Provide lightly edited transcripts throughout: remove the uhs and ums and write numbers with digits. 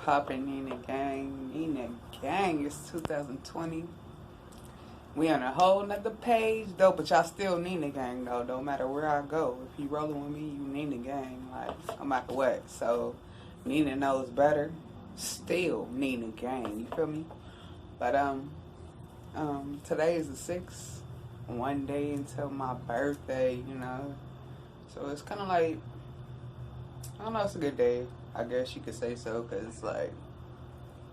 Popping in the gang, in the gang. It's 2020. We on a whole nother page though, but y'all still need the gang though. No matter where I go, if you rolling with me, you need the gang. Like no matter what. So Nina knows better. Still need the gang. You feel me? But today is the 6th. One day until my birthday. So it's kind of like I don't know. It's a good day. I guess you could say so, cause like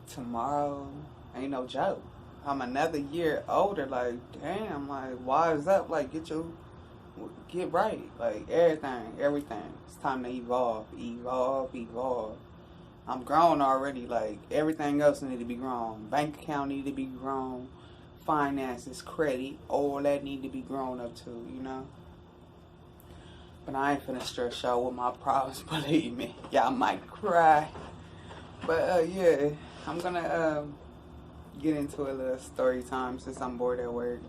tomorrow ain't no joke. I'm another year older. Like damn. Like wise up. Like get right. Like everything. It's time to evolve. I'm grown already. Like everything else need to be grown. Bank account need to be grown. Finances, credit, all that need to be grown up to. But I ain't finna stress y'all with my problems. Believe me, y'all might cry. But yeah, I'm gonna get into a little story time since I'm bored at work.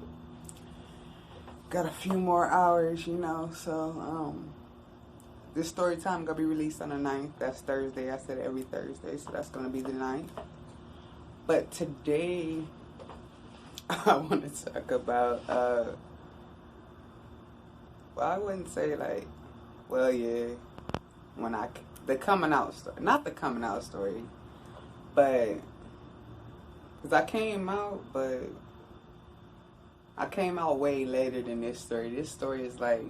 Got a few more hours, so this story time gonna be released on the 9th. That's Thursday. I said every Thursday, so that's gonna be the 9th. But today I want to talk about well, I wouldn't say the coming out story, not the coming out story, but because I came out way later than this story. This story is like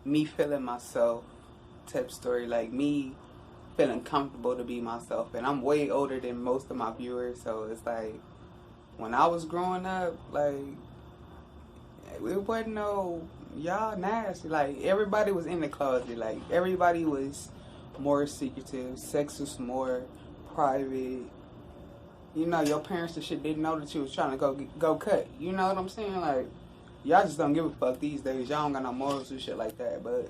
me feeling myself type story, like me feeling comfortable to be myself, and I'm way older than most of my viewers, so it's like when I was growing up, like it wasn't no y'all nasty. Like everybody was in the closet. Like everybody was more secretive. Sex was more private. Your parents and shit didn't know that you was trying to go cut. You know what I'm saying? Like y'all just don't give a fuck these days. Y'all don't got no morals and shit like that. But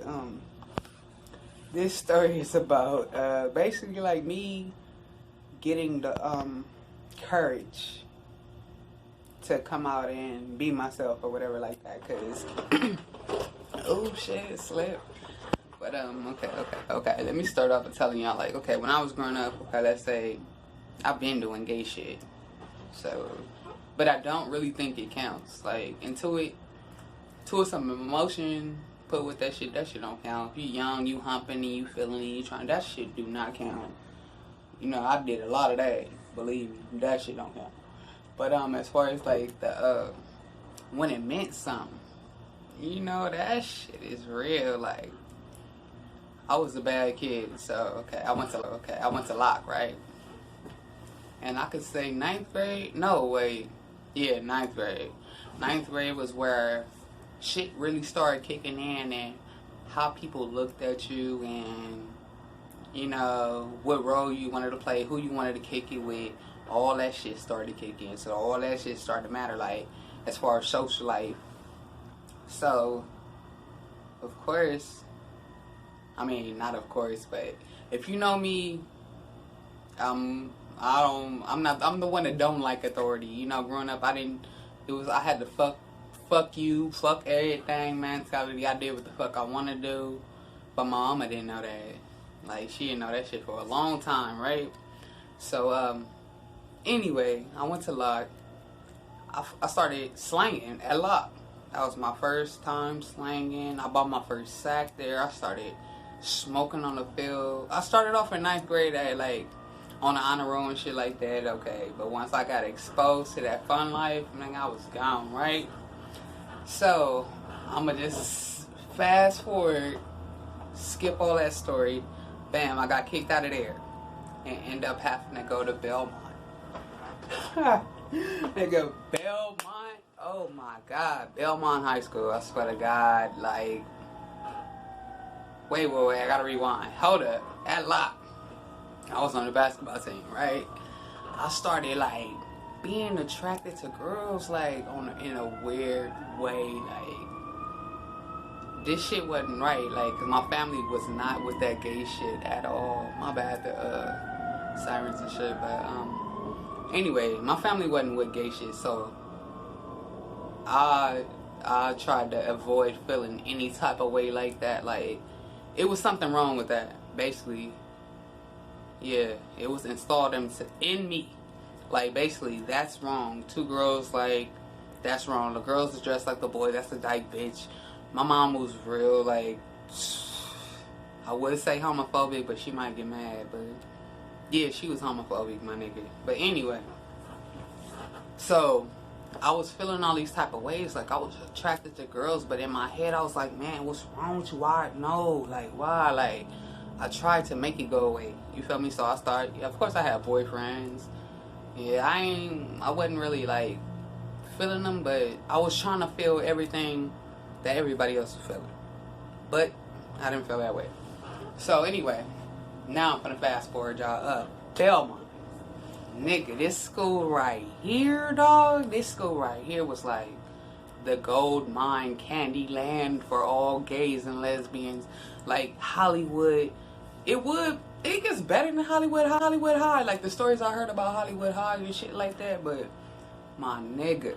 this story is about basically like me getting the courage to come out and be myself or whatever like that, cause oh shit, slip. But okay. Let me start off with telling y'all like, okay, when I was growing up, okay, let's say I've been doing gay shit, so, but I don't really think it counts. Like into it some emotion put with that shit don't count. If you young, you humping and you feeling and you trying, that shit do not count. I did a lot of that. Believe me, that shit don't count. But as far as like the when it meant something, that shit is real. Like I was a bad kid, so I went to Locke, right? And I could say ninth grade. No, wait, yeah, ninth grade. Ninth grade was where shit really started kicking in, and how people looked at you, and what role you wanted to play, who you wanted to kick it with. All that shit started to kick in. So all that shit started to matter, like, as far as social life. So, of course, I mean, not of course, but if you know me, I'm the one that don't like authority. Growing up, I had to fuck you, fuck everything mentality. I did what the fuck I want to do. But my mama didn't know that. Like, she didn't know that shit for a long time, right? So, anyway, I went to Locke. I started slanging at Locke. That was my first time slanging. I bought my first sack there. I started smoking on the field. I started off in ninth grade at on the honor roll and shit like that. Okay, but once I got exposed to that fun life, man, I was gone, right? So I'ma just fast forward, skip all that story. Bam, I got kicked out of there and end up having to go to Belmont. Nigga, Belmont, oh my god, Belmont High School, I swear to God, like, wait, I gotta rewind, hold up, at Locke, I was on the basketball team, right? I started, being attracted to girls, in a weird way, this shit wasn't right, cause my family was not with that gay shit at all. My bad, the sirens and shit, but, anyway, my family wasn't with gay shit, so I tried to avoid feeling any type of way like that. Like, it was something wrong with that, basically. Yeah, it was installed in me. Like, basically, that's wrong. Two girls, like, that's wrong. The girls is dressed like the boy. That's the dyke bitch. My mom was real, like, I would say homophobic, but she might get mad. But yeah, she was homophobic, my nigga. But anyway, so I was feeling all these type of ways. Like, I was attracted to girls, but in my head, I was like, man, what's wrong with you? Why? No, like, why? Like, I tried to make it go away. You feel me? So I started. Yeah, of course, I had boyfriends. Yeah, I wasn't really like feeling them, but I was trying to feel everything that everybody else was feeling. But I didn't feel that way. So anyway, now I'm gonna fast forward y'all up. Belmont. Nigga, this school right here, dog. This school right here was like the gold mine, candy land for all gays and lesbians. Like Hollywood. It gets better than Hollywood High. Like the stories I heard about Hollywood High and shit like that. But my nigga,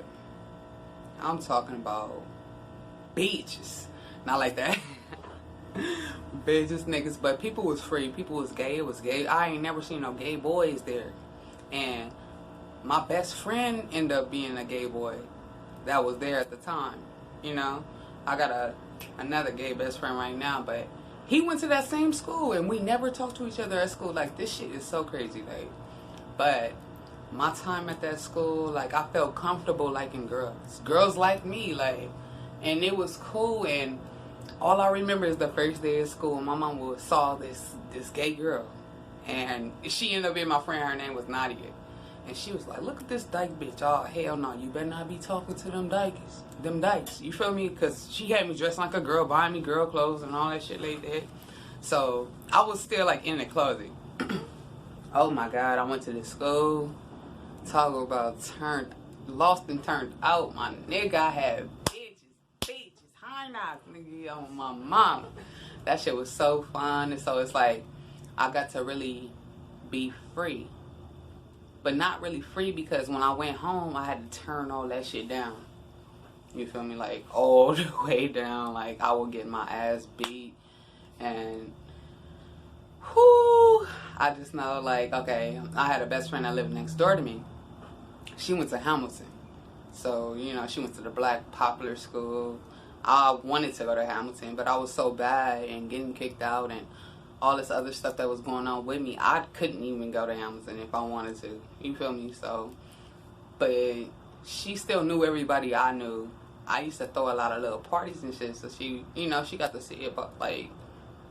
I'm talking about bitches. Not like that. Bitches, niggas. But people was free. People was gay. It was gay. I ain't never seen no gay boys there. And my best friend ended up being a gay boy that was there at the time. You know, I got another gay best friend right now, but he went to that same school and we never talked to each other at school. Like, this shit is so crazy, like. But my time at that school, like, I felt comfortable liking girls. Girls like me, like, and it was cool. And all I remember is the first day of school, my mom saw this gay girl. And she ended up being my friend. Her name was Nadia. And she was like, look at this dyke bitch. Oh, hell no. You better not be talking to them dykes. You feel me? Because she had me dressed like a girl, buying me girl clothes and all that shit like that. So I was still like in the closet. Oh my God. I went to this school. Talk about lost and turned out. My nigga, I had bitches, high knots, nigga, on my mama. That shit was so fun. And so it's like, I got to really be free. But not really free, because when I went home, I had to turn all that shit down. You feel me? Like, all the way down. Like, I would get my ass beat. And, whoo, I just know, like, okay, I had a best friend that lived next door to me. She went to Hamilton. So, you know, she went to the black popular school. I wanted to go to Hamilton, but I was so bad and getting kicked out and all this other stuff that was going on with me, I couldn't even go to Hamilton if I wanted to. You feel me? So, but she still knew everybody I knew. I used to throw a lot of little parties and shit, so she, you know, she got to see about, like,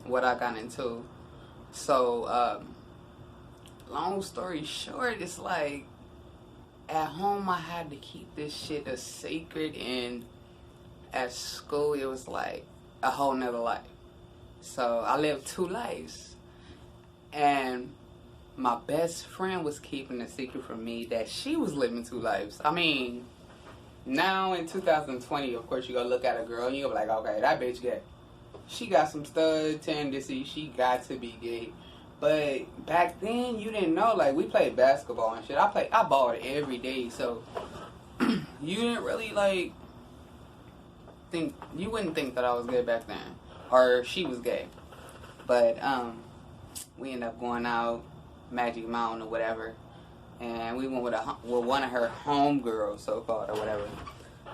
what I got into. So, long story short, it's like, at home I had to keep this shit a secret, and at school it was like a whole nother life. So I lived two lives, and my best friend was keeping a secret from me that she was living two lives. I mean, now in 2020, of course, you go look at a girl and you go like, okay, that bitch gay. She got some stud tendencies. She got to be gay. But back then, you didn't know. Like, we played basketball and shit. I balled every day. So you didn't really like you wouldn't think that I was gay back then, or she was gay. But we ended up going out Magic Mountain or whatever, and we went with one of her homegirls, so called, or whatever,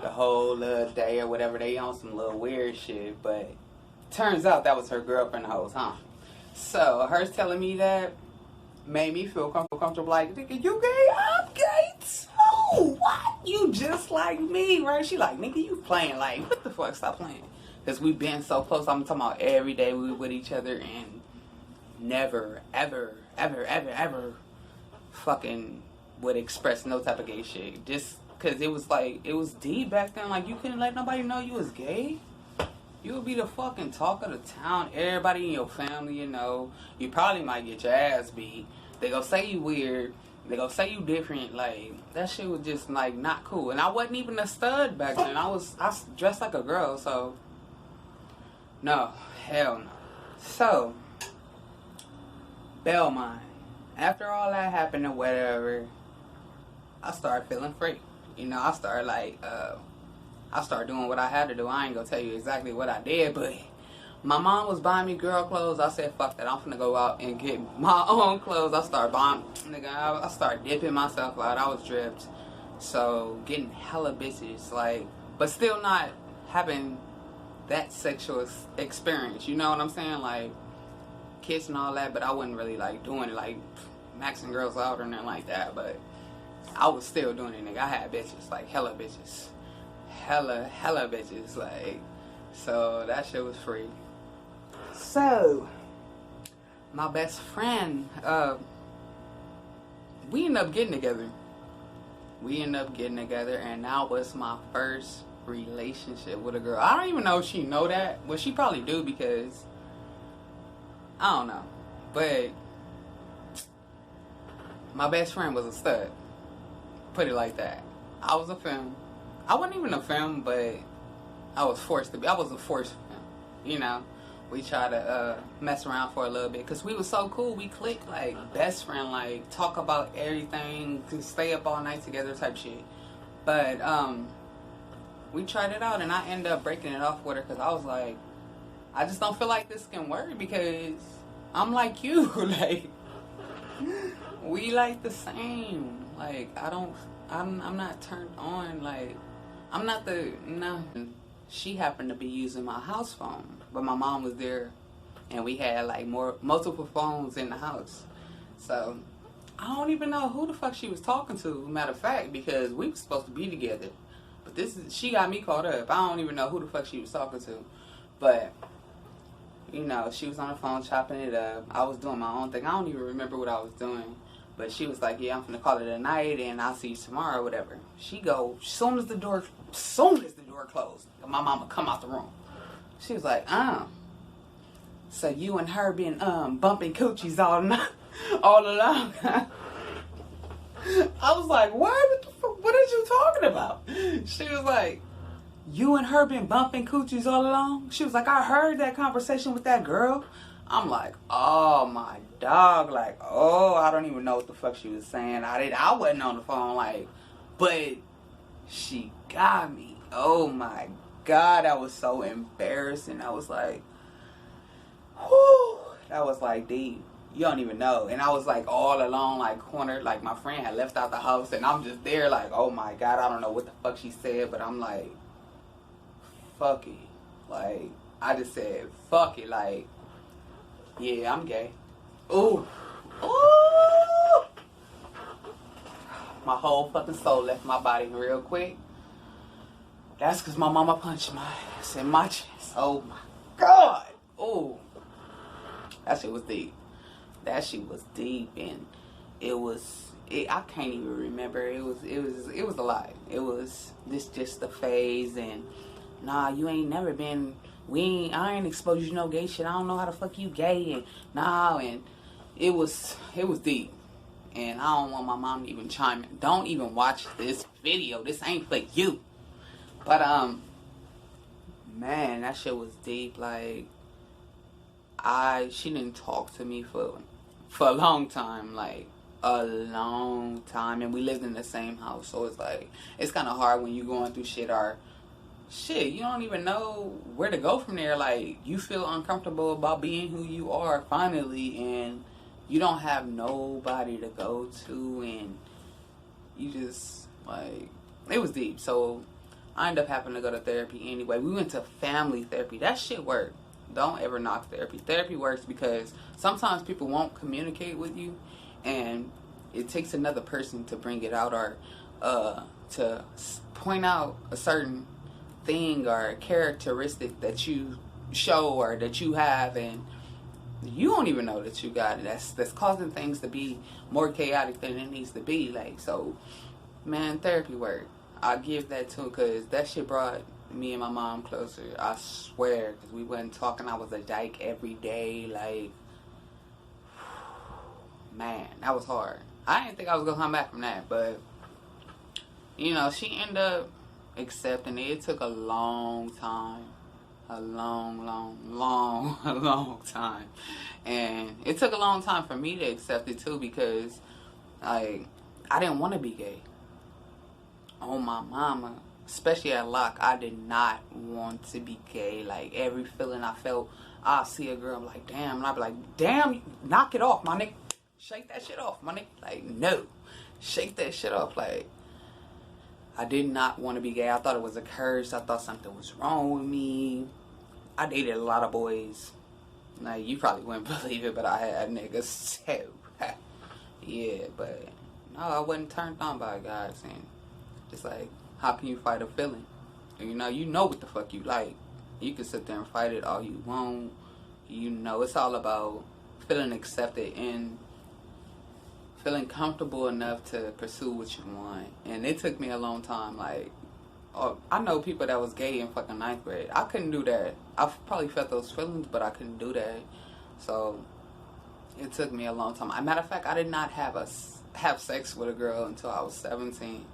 the whole day or whatever. They on some little weird shit, but turns out that was her girlfriend the whole time. So her telling me that made me feel comfortable. Like, nigga, you gay? I'm gay too. What? You just like me, right? She like, nigga, you playing? Like, what the fuck? Stop playing. Because we've been so close. I'm talking about every day we were with each other, and never, ever fucking would express no type of gay shit. Just because it was like, it was deep back then. Like, you couldn't let nobody know you was gay. You would be the fucking talk of the town. Everybody in your family, you know. You probably might get your ass beat. They gonna say you weird. They gonna say you different. Like, that shit was just, like, not cool. And I wasn't even a stud back then. I dressed like a girl, so. No. Hell no. So, Belmont. After all that happened or whatever, I started feeling free. You know, I started doing what I had to do. I ain't gonna tell you exactly what I did, but My mom was buying me girl clothes. I said, fuck that. I'm finna go out and get my own clothes. I started buying, nigga, I started dipping myself out. I was dripped. So, getting hella bitches, like, but still not having that sexual experience. You know what I'm saying? Like, kiss and all that, but I wasn't really, like, doing it, like, maxing girls out or nothing like that. But I was still doing it, nigga. I had bitches, like, hella bitches. Hella bitches, like, so that shit was free. So, my best friend, we ended up getting together. And that was my first relationship with a girl. I don't even know if she know that. Well, she probably do, because I don't know. But my best friend was a stud. Put it like that. I was a femme. I wasn't even a femme, but I was forced to be. I was a forced femme, you know. We tried to mess around for a little bit because we was so cool. We clicked like best friend, like talk about everything, stay up all night together type shit. But we tried it out, and I ended up breaking it off with her because I was like, I just don't feel like this can work because I'm like you. Like, we like the same. Like, I'm not turned on. Like, I'm not the, no. She happened to be using my house phone, but my mom was there, and we had like multiple phones in the house. So I don't even know who the fuck she was talking to, matter of fact, because we were supposed to be together. But she got me caught up. I don't even know who the fuck she was talking to. But, you know, she was on the phone chopping it up. I was doing my own thing. I don't even remember what I was doing. But she was like, yeah, I'm finna call it a night, and I'll see you tomorrow or whatever. She go, soon as the door closed, my mama come out the room. She was like, so you and her been bumping coochies all night, all along. I was like, what? What are you talking about? She was like, you and her been bumping coochies all along? She was like, I heard that conversation with that girl. I'm like, oh my dog, like, oh, I don't even know what the fuck she was saying. I wasn't on the phone, like, but she got me. Oh my God, that was so embarrassing. I was like, whew, that was like deep. You don't even know. And I was like all alone, like cornered, like my friend had left out the house, and I'm just there like, oh my God, I don't know what the fuck she said, but I'm like, fuck it. Like, I just said, fuck it, like, yeah, I'm gay. Ooh. Ooh. My whole fucking soul left my body real quick. That's because my mama punched my ass in my chest. Oh my God. Ooh. That shit was deep. That shit was deep, and I can't even remember. It was a lot. It was just a phase, and nah, you ain't never been, I ain't exposed you to no gay shit. I don't know how the fuck you gay, and nah, and it was deep. And I don't want my mom to even chime in. Don't even watch this video. This ain't for you. But man, that shit was deep. Like, she didn't talk to me for a long time, like a long time, and we lived in the same house, so it's like, it's kind of hard when you going through shit, or shit, you don't even know where to go from there. Like, you feel uncomfortable about being who you are finally, and you don't have nobody to go to, and you just, like, it was deep. So I ended up having to go to therapy anyway. We went to family therapy. That shit worked. Don't ever knock therapy. Therapy works because sometimes people won't communicate with you, and it takes another person to bring it out, or to point out a certain thing or characteristic that you show or that you have, and you don't even know that you got it. That's causing things to be more chaotic than it needs to be. Like, so, man, therapy work. I give that to, because that shit brought me and my mom closer. I swear, because we wasn't talking. I was a dyke every day. Like, man, that was hard. I didn't think I was gonna come back from that, but you know, she ended up accepting it. It took a long time. A long time. And it took a long time for me to accept it too, because, like, I didn't want to be gay. Oh, my mama. especially at Lock, I did not want to be gay. Like, every feeling I felt, I see a girl, I'm like, damn, and I'd be like, damn, knock it off, my nigga. Shake that shit off, my nigga. Like, no. Shake that shit off. Like, I did not want to be gay. I thought it was a curse. I thought something was wrong with me. I dated a lot of boys. Now, you probably wouldn't believe it, but I had niggas too. Yeah, but no, I wasn't turned on by guys. And it's like, how can you fight a feeling? And you know what the fuck you like. You can sit there and fight it all you want. It's all about feeling accepted and feeling comfortable enough to pursue what you want. And it took me a long time. Like, I know people that was gay in fucking 9th grade. I couldn't do that. I probably felt those feelings, but I couldn't do that. So it took me a long time. As a matter of fact, I did not have sex with a girl until I was 17.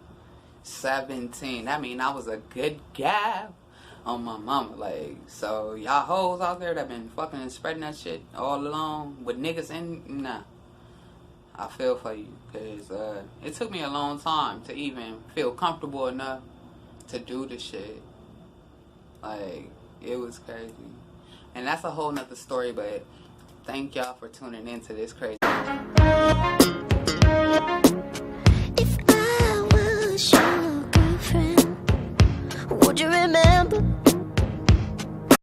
17. That mean I was a good guy on my mama. Like, so y'all hoes out there that been fucking and spreading that shit all along with niggas in, nah. I feel for you, because it took me a long time to even feel comfortable enough to do the shit. Like, it was crazy. And that's a whole nother story, but thank y'all for tuning into this crazy.